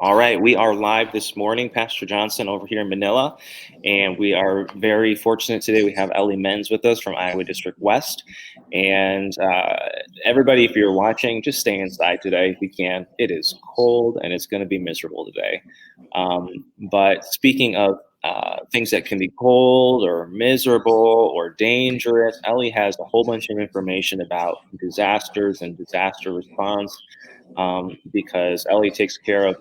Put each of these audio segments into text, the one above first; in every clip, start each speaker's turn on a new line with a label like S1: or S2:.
S1: All right, we are live this morning. Pastor Johnson over here in Manila, and we are very fortunate today. We have Ellie Menz with us from Iowa District West. And everybody, if you're watching, just stay inside today if you can. It is cold and it's going to be miserable today. But speaking of things that can be cold or miserable or dangerous, Ellie has a whole bunch of information about disasters and disaster response. Because Ellie takes care of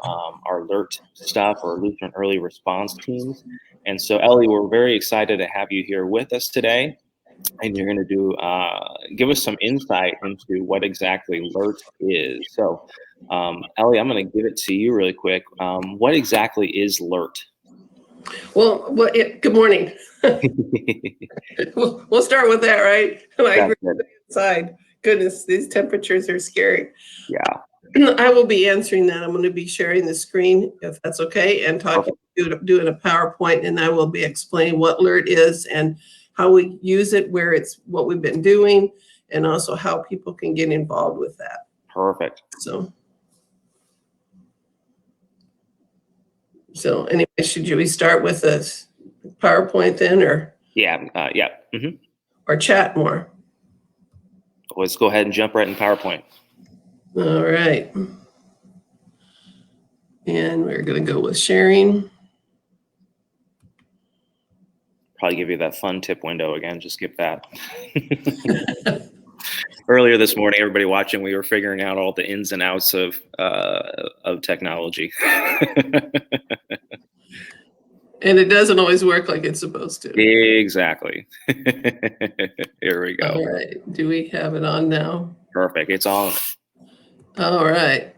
S1: our alert stuff or Lutheran early response teams. And so, Ellie, we're very excited to have you here with us today. And you're going to give us some insight into what exactly LERT is. So, Ellie, I'm going to give it to you really quick. What exactly is LERT?
S2: Well, good morning. We'll start with that, right? I agree inside. Goodness, these temperatures are scary.
S1: Yeah.
S2: I will be answering that. I'm going to be sharing the screen, if that's okay, and doing a PowerPoint, and I will be explaining what LERT is and how we use it, where it's what we've been doing, and also how people can get involved with that.
S1: Perfect.
S2: So anyway, should we start with a PowerPoint then, or?
S1: Yeah. Mm-hmm.
S2: Or chat more?
S1: Let's go ahead and jump right in PowerPoint.
S2: All right. And we're going to go with sharing.
S1: Probably give you that fun tip window again. Just skip that. Earlier this morning, everybody watching, we were figuring out all the ins and outs of technology.
S2: And it doesn't always work like it's supposed to.
S1: Exactly. Here we go.
S2: All right. Do we have it on now?
S1: Perfect. It's on.
S2: All right.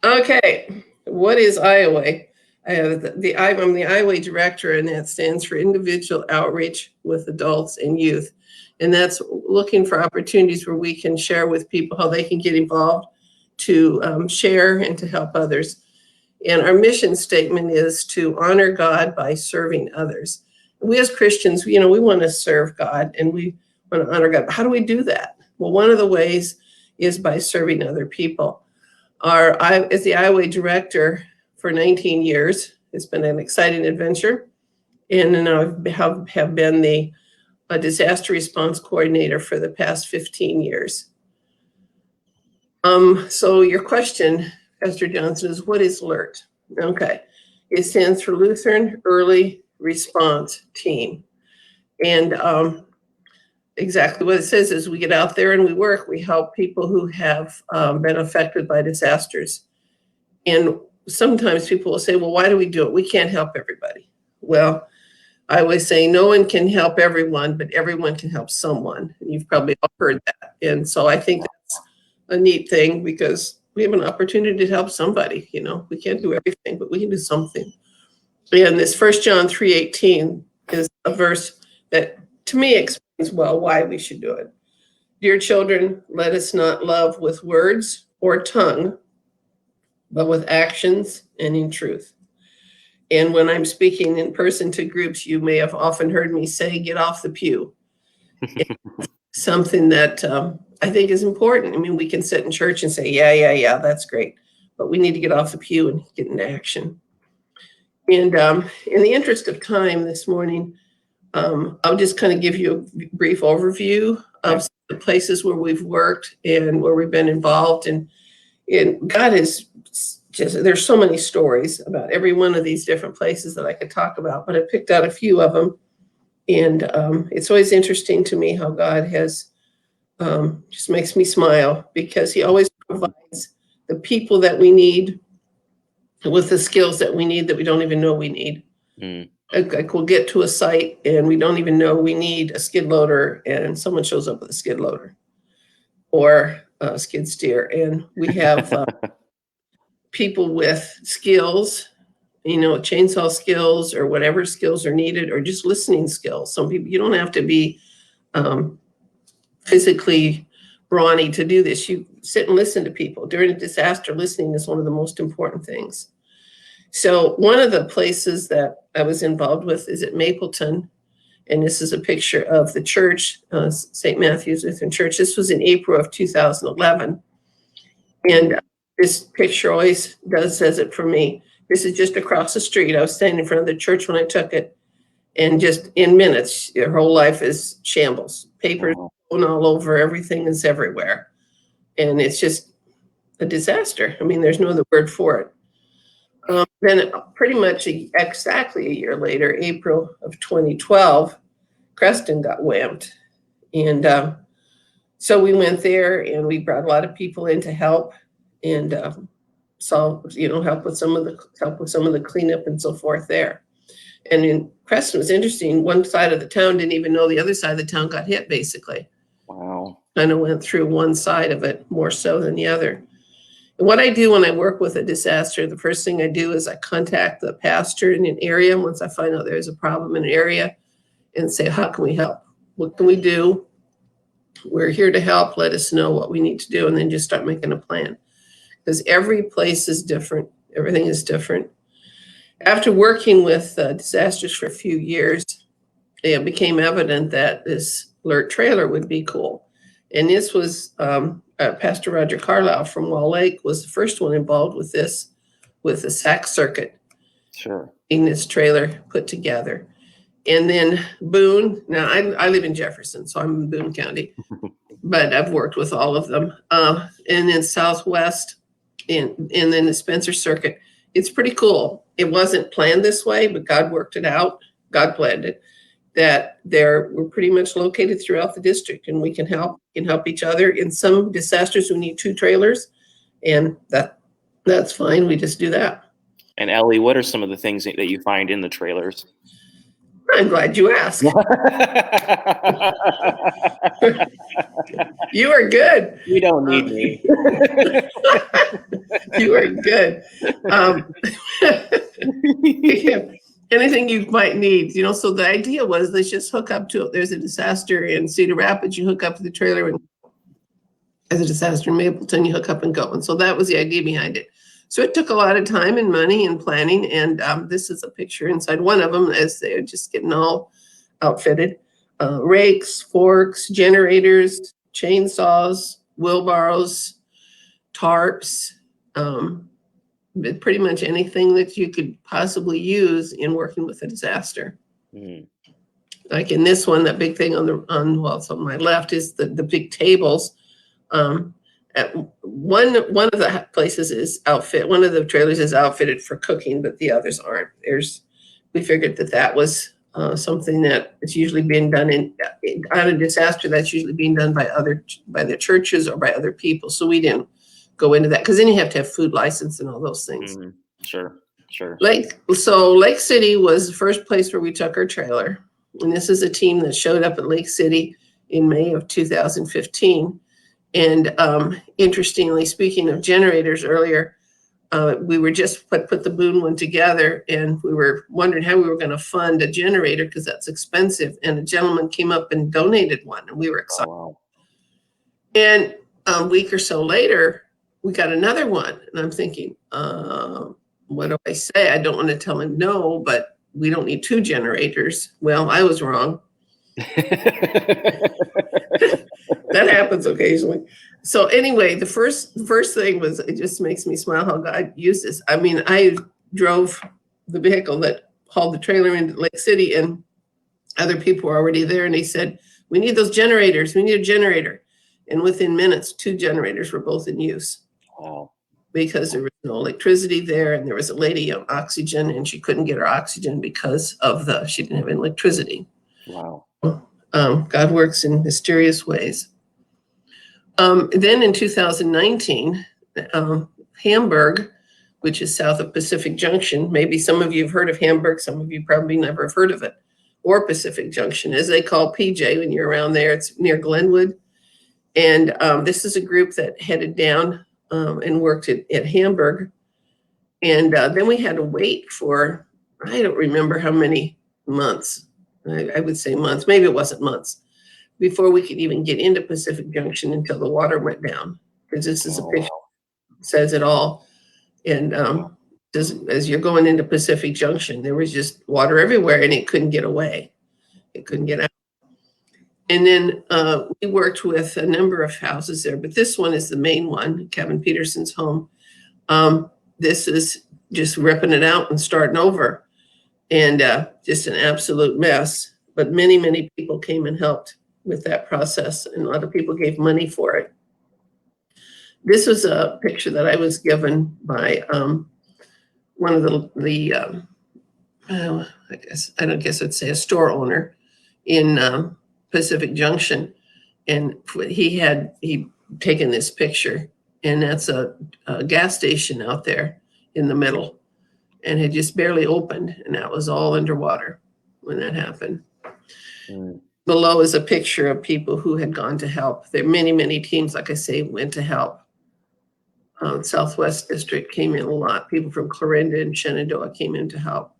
S2: Okay. What is IOA? I'm the IOA director, and that stands for Individual Outreach with Adults and Youth. And that's looking for opportunities where we can share with people how they can get involved to share and to help others. And our mission statement is to honor God by serving others. We as Christians, we want to serve God and we want to honor God. How do we do that? Well, one of the ways is by serving other people. As the IOA director for 19 years, it's been an exciting adventure. And I have been the disaster response coordinator for the past 15 years. So your question, Pastor Johnson, is what is LERT? Okay. It stands for Lutheran Early Response Team. And exactly what it says is we get out there and we work. We help people who have been affected by disasters. And sometimes people will say, well, why do we do it? We can't help everybody. Well, I always say no one can help everyone, but everyone can help someone. And you've probably all heard that. And so I think that's a neat thing because we have an opportunity to help somebody. We can't do everything, but we can do something. And this 1 John 3:18 is a verse that to me explains well why we should do it. Dear children, let us not love with words or tongue, but with actions and in truth. And when I'm speaking in person to groups, you may have often heard me say, get off the pew. Something that I think is important. I mean, we can sit in church and say, yeah, that's great. But we need to get off the pew and get into action. And in the interest of time this morning, I'll just kind of give you a brief overview of the places where we've worked and where we've been involved. And God is just, there's so many stories about every one of these different places that I could talk about, but I picked out a few of them. And it's always interesting to me how God has just makes me smile because he always provides the people that we need with the skills that we need that we don't even know we need. Like we'll get to a site and we don't even know we need a skid loader and someone shows up with a skid loader or a skid steer. And we have people with skills, chainsaw skills or whatever skills are needed or just listening skills. Some people, you don't have to be physically brawny to do this. You sit and listen to people. During a disaster, listening is one of the most important things. So one of the places that I was involved with is at Mapleton. And this is a picture of the church, St. Matthew's Lutheran Church. This was in April of 2011. And This picture always says it for me. This is just across the street. I was standing in front of the church when I took it, and just in minutes, your whole life is shambles. Papers going all over, everything is everywhere. And it's just a disaster. I mean, there's no other word for it. Then pretty much exactly a year later, April of 2012, Creston got whammed. And so we went there and we brought a lot of people in to help and help with some of the cleanup and so forth there. And in Creston was interesting. One side of the town didn't even know the other side of the town got hit, basically.
S1: Wow.
S2: Kind of went through one side of it more so than the other. And what I do when I work with a disaster, the first thing I do is I contact the pastor in an area once I find out there's a problem in an area and say, how can we help? What can we do? We're here to help. Let us know what we need to do, and then just start making a plan. Because every place is different. Everything is different. After working with disasters for a few years, it became evident that this alert trailer would be cool. And this was Pastor Roger Carlisle from Wall Lake was the first one involved with this, with the SAC circuit.
S1: Sure.
S2: In this trailer put together. And then Boone, now I live in Jefferson, so I'm in Boone County, but I've worked with all of them. And then Southwest and then the Spencer circuit. It's pretty cool. It wasn't planned this way, but God worked it out. God planned it. That we're pretty much located throughout the district, and we can help each other. In some disasters, we need 2 trailers, and that's fine. We just do that.
S1: And Ellie, what are some of the things that you find in the trailers?
S2: I'm glad you asked. You are good.
S1: You don't need me.
S2: You are good. Yeah. Anything you might need, so the idea was let's just hook up to it. There's a disaster in Cedar Rapids, you hook up to the trailer, and there's a disaster in Mapleton, you hook up and go. And so that was the idea behind it. So it took a lot of time and money and planning. And this is a picture inside one of them as they're just getting all outfitted. Rakes, forks, generators, chainsaws, wheelbarrows, tarps, pretty much anything that you could possibly use in working with a disaster. Mm-hmm. Like in this one, that big thing it's on my left is the big tables. At one of the places is one of the trailers is outfitted for cooking, but the others aren't. We figured that was something that is usually being done on a disaster. That's usually being done by the churches or by other people. So we didn't go into that, because then you have to have food license and all those things. Mm-hmm.
S1: Sure.
S2: Lake City was the first place where we took our trailer. And this is a team that showed up at Lake City in May of 2015. And interestingly, speaking of generators earlier, we were just put the Boone one together, and we were wondering how we were going to fund a generator because that's expensive. And a gentleman came up and donated one, and we were excited. Oh, wow. And a week or so later, we got another one, and I'm thinking, what do I say? I don't want to tell him no, but we don't need 2 generators. Well, I was wrong. That happens occasionally. So anyway, the first thing was, it just makes me smile how God used this. I mean, I drove the vehicle that hauled the trailer into Lake City, and other people were already there, and they said, we need those generators. We need a generator. And within minutes, 2 generators were both in use.
S1: Wow. Because
S2: there was no electricity there, and there was a lady on oxygen, and she couldn't get her oxygen because she didn't have electricity.
S1: Wow.
S2: God works in mysterious ways. Then in 2019, Hamburg, which is south of Pacific Junction, maybe some of you have heard of Hamburg, some of you probably never have heard of it, or Pacific Junction, as they call PJ when you're around there. It's near Glenwood. And this is a group that headed down and worked at Hamburg. And then we had to wait for, I don't remember how many months. I would say months. Maybe it wasn't months before we could even get into Pacific Junction until the water went down. Because this is a picture that says it all. And as you're going into Pacific Junction, there was just water everywhere, and it couldn't get away. It couldn't get out. And then we worked with a number of houses there, but this one is the main one, Kevin Peterson's home. This is just ripping it out and starting over, and just an absolute mess. But many, many people came and helped with that process, and a lot of people gave money for it. This was a picture that I was given by one of the I don't guess I'd say a store owner in Pacific Junction, and he taken this picture, and that's a gas station out there in the middle, and had just barely opened, and that was all underwater when that happened.
S1: Mm.
S2: Below is a picture of people who had gone to help. There are many, many teams, like I say, went to help. Southwest District came in a lot. People from Clarinda and Shenandoah came in to help.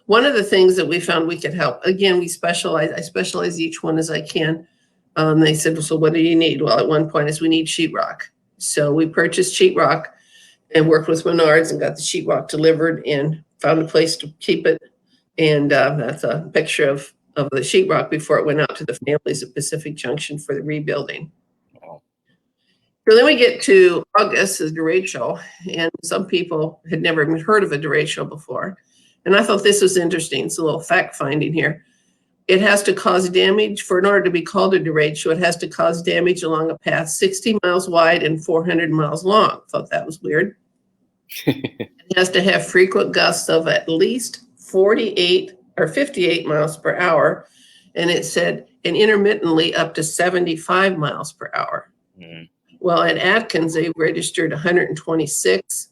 S2: One of the things that we found we could help, again, I specialize each one as I can. They said, well, so what do you need? Well, at one point is we need sheetrock. So we purchased sheetrock and worked with Menards and got the sheetrock delivered and found a place to keep it. And that's a picture of the sheetrock before it went out to the families at Pacific Junction for the rebuilding.
S1: Wow.
S2: So then we get to August, the derecho, and some people had never even heard of a derecho before. And I thought this was interesting. It's a little fact finding here. It has to cause damage in order to be called a derecho. It has to cause damage along a path 60 miles wide and 400 miles long. Thought that was weird. It has to have frequent gusts of at least 48 or 58 miles per hour. And it said, and intermittently up to 75 miles per hour.
S1: Mm.
S2: Well, at Atkins, they registered 126.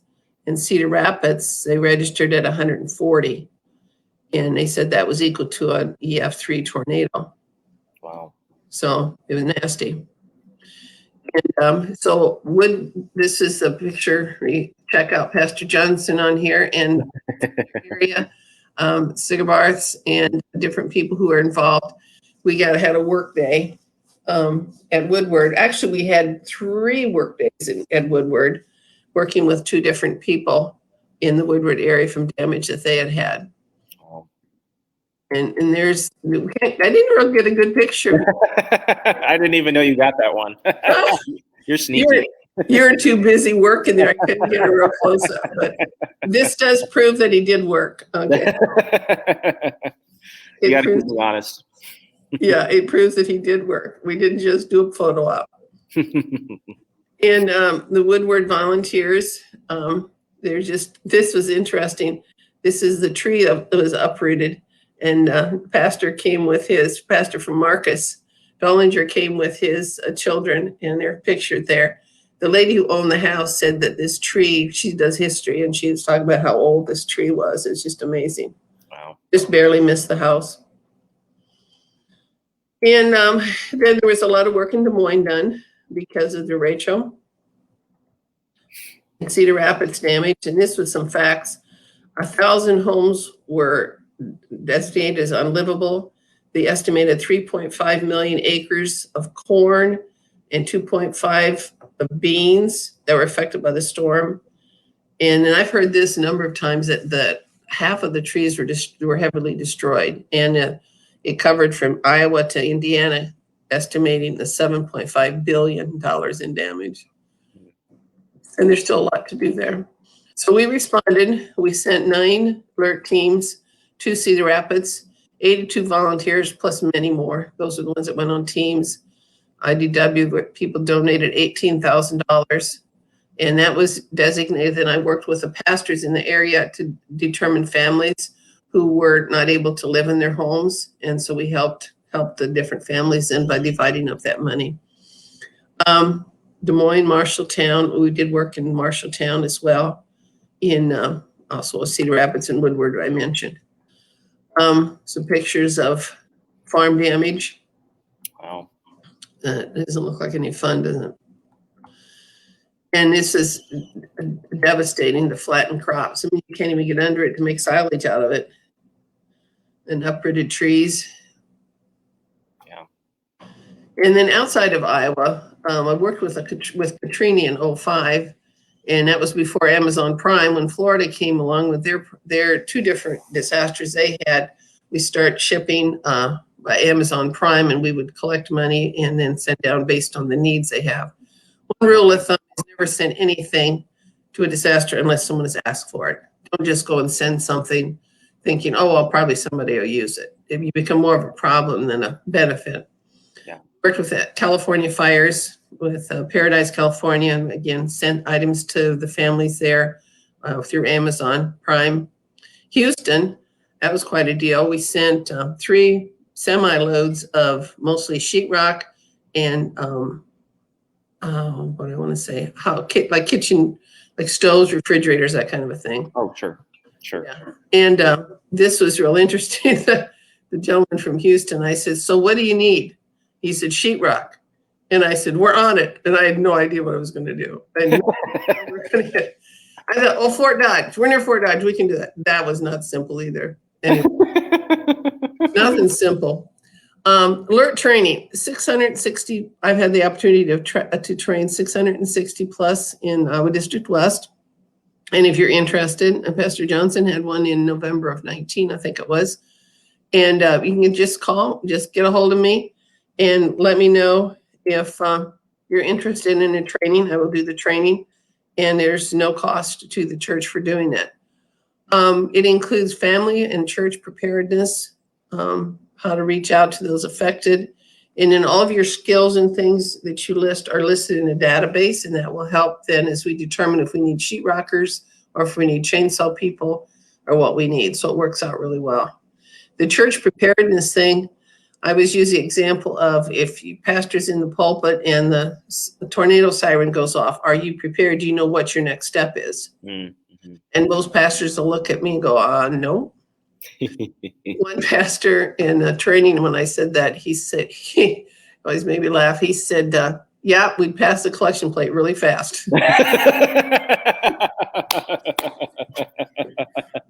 S2: In Cedar Rapids, they registered at 140. And they said that was equal to an EF3 tornado.
S1: Wow.
S2: So it was nasty. And so this is a picture. We check out Pastor Johnson on here and area, Sigabarths and different people who are involved. We had a work day at Woodward. Actually, we had 3 work days at Woodward, working with 2 different people in the Woodward area from damage that they had.
S1: Wow.
S2: And there's, I didn't really get a good picture.
S1: I didn't even know you got that one. You're sneaky.
S2: You're too busy working there. I couldn't get a real close up. But this does prove that he did work. Okay.
S1: You got to keep me honest.
S2: Yeah, it proves that he did work. We didn't just do a photo op. And the Woodward volunteers, this was interesting. This is the tree that was uprooted, and pastor from Marcus Dollinger came with his children, and they're pictured there. The lady who owned the house said that this tree, she does history, and she was talking about how old this tree was. It's just amazing.
S1: Wow.
S2: Just barely missed the house. And then there was a lot of work in Des Moines done because of the derecho. Cedar Rapids damage, and this was some facts. 1,000 homes were designated as unlivable. The estimated 3.5 million acres of corn and 2.5 of beans that were affected by the storm. And I've heard this a number of times that half of the trees were heavily destroyed, and it covered from Iowa to Indiana, estimating the $7.5 billion in damage. And there's still a lot to do there. So we responded. We sent 9 alert teams to Cedar Rapids, 82 volunteers, plus many more. Those are the ones that went on teams. IDW, where people donated $18,000. And that was designated. And I worked with the pastors in the area to determine families who were not able to live in their homes. And so we helped the different families in by dividing up that money. Des Moines, Marshalltown, we did work in Marshalltown as well, in also Cedar Rapids and Woodward, I mentioned. Some pictures of farm damage.
S1: Wow.
S2: It doesn't look like any fun, does it? And this is devastating, the flattened crops. I mean, you can't even get under it to make silage out of it. And uprooted trees.
S1: Yeah.
S2: And then outside of Iowa, I worked with Katrina in 2005, and that was before Amazon Prime. When Florida came along with their 2 different disasters they had, we start shipping by Amazon Prime, and we would collect money and then send down based on the needs they have. One rule of thumb is never send anything to a disaster unless someone has asked for it. Don't just go and send something thinking, oh, well, probably somebody will use it. If you become more of a problem than a benefit.
S1: Yeah.
S2: Worked with the California fires with Paradise, California, and again, sent items to the families there through Amazon Prime. Houston, that was quite a deal. We sent 3 semi-loads of mostly sheetrock and what I want to say, like kitchen, like stoves, refrigerators, that kind of a thing.
S1: Oh, sure.
S2: Yeah. And this was real interesting. The gentleman from Houston, I said, so what do you need? He said, sheetrock. And I said, we're on it. And I had no idea what I was going to do. I thought, oh, Fort Dodge. We're near Fort Dodge. We can do that. That was not simple either. Anyway, nothing simple. Alert training, 660. I've had the opportunity to train 660 plus in Iowa District West. And if you're interested, Pastor Johnson had one in November of 19, I think it was. And you can just get a hold of me and let me know if you're interested in a training. I will do the training, and there's no cost to the church for doing that. It includes family and church preparedness, how to reach out to those affected. And then all of your skills and things that you list are listed in a database, and that will help then as we determine if we need sheetrockers or if we need chainsaw people or what we need. So it works out really well. The church preparedness thing, I was using the example of if you pastor's in the pulpit and the tornado siren goes off, are you prepared? Do you know what your next step is? Mm-hmm. And most pastors will look at me and go, no. One pastor in training, when I said that, he said, he always made me laugh. He said, yeah, we'd pass the collection plate really fast.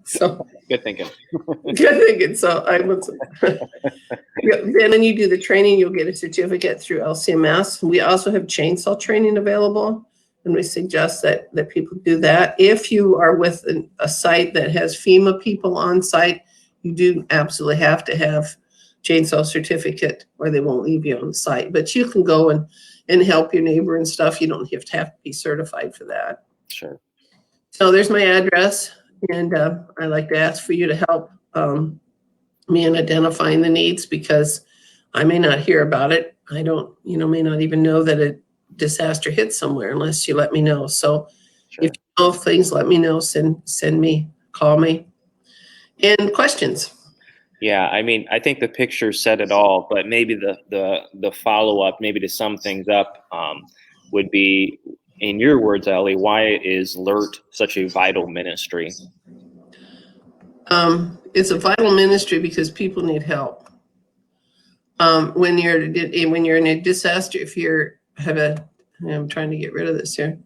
S2: So
S1: good thinking.
S2: Good thinking. So I was. Then you do the training, you'll get a certificate through LCMS. We also have chainsaw training available, and we suggest that people do that. If you are with a site that has FEMA people on site, you do absolutely have to have chainsaw certificate, or they won't leave you on the site. But you can go and help your neighbor and stuff. You don't have to be certified for that.
S1: Sure.
S2: So there's my address, and I'd like to ask for you to help me in identifying the needs, because I may not hear about it. I don't, may not even know that a disaster hit somewhere unless you let me know. So sure. If you know things, let me know, send me, call me. And questions?
S1: Yeah, I mean, I think the picture said it all, but maybe the follow-up, maybe to sum things up, would be, in your words, Ellie, why is LERT such a vital ministry?
S2: It's a vital ministry because people need help. When you're in a disaster, I'm trying to get rid of this here.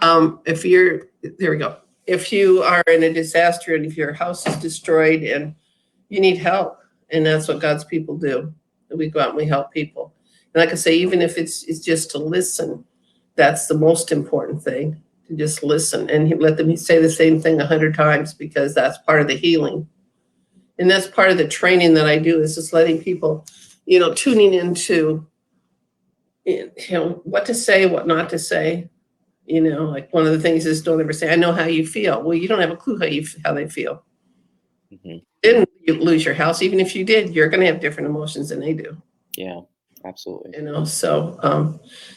S2: There we go. If you are in a disaster and if your house is destroyed and you need help, and that's what God's people do. We go out and we help people. And like I say, even if it's just to listen, that's the most important thing, to just listen and let them say the same thing 100 times, because that's part of the healing. And that's part of the training that I do, is just letting people, tuning into, what to say, what not to say. Like one of the things is, don't ever say, I know how you feel. Well, you don't have a clue how they feel. Mm-hmm. Didn't you lose your house? Even if you did, you're going to have different emotions than they do.
S1: Yeah, absolutely.
S2: So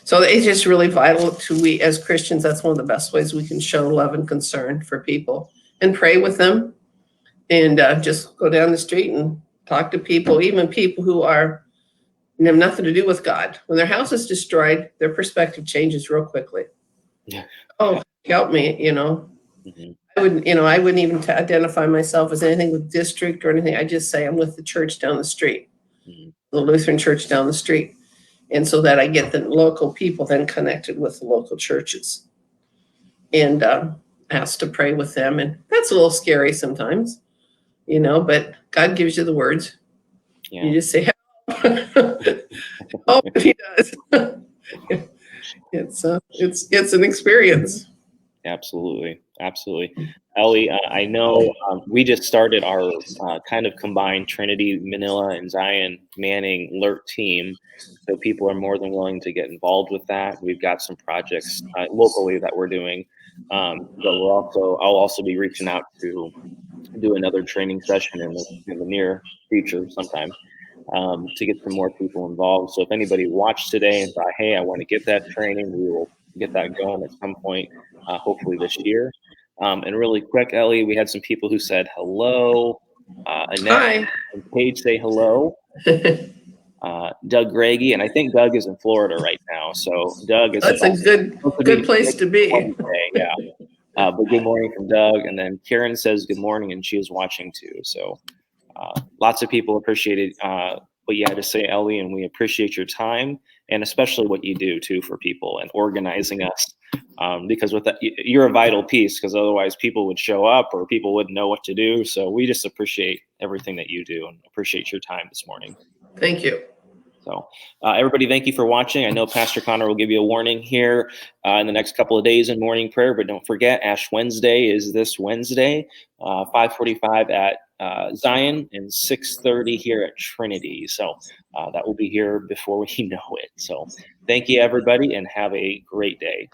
S2: it's just really vital we as Christians. That's one of the best ways we can show love and concern for people, and pray with them, and just go down the street and talk to people, even people who have nothing to do with God. When their house is destroyed, their perspective changes real quickly. Yeah. Oh, help me, Mm-hmm. I wouldn't even identify myself as anything with district or anything. I just say I'm with the church down the street, mm-hmm. the Lutheran church down the street. And so that I get the local people then connected with the local churches, and asked to pray with them. And that's a little scary sometimes, but God gives you the words. Yeah. You just say, help. Oh, he does. It's an experience.
S1: Absolutely. Ellie, I know we just started our kind of combined Trinity, Manila, and Zion Manning LERT team. So people are more than willing to get involved with that. We've got some projects locally that we're doing. But I'll also be reaching out to do another training session in the near future sometime to get some more people involved. So if anybody watched today and thought, hey, I want to get that training, we will get that going at some point, hopefully this year. And really quick, Ellie, we had some people who said hello. Annette
S2: Hi.
S1: and Paige say hello. Doug Grady, and I think Doug is in Florida right now. So Doug is
S2: That's a good place to be.
S1: Yeah. But good morning from Doug. And then Karen says good morning, and she is watching too. So lots of people appreciated what you had to say, Ellie, and we appreciate your time and especially what you do too for people and organizing us. Because with that, you're a vital piece, because otherwise people would show up or people wouldn't know what to do. So we just appreciate everything that you do and appreciate your time this morning.
S2: Thank you.
S1: So everybody, thank you for watching. I know Pastor Connor will give you a warning here in the next couple of days in morning prayer, but don't forget Ash Wednesday is this Wednesday, 5:45 at Zion and 6:30 here at Trinity. So that will be here before we know it. So thank you, everybody, and have a great day.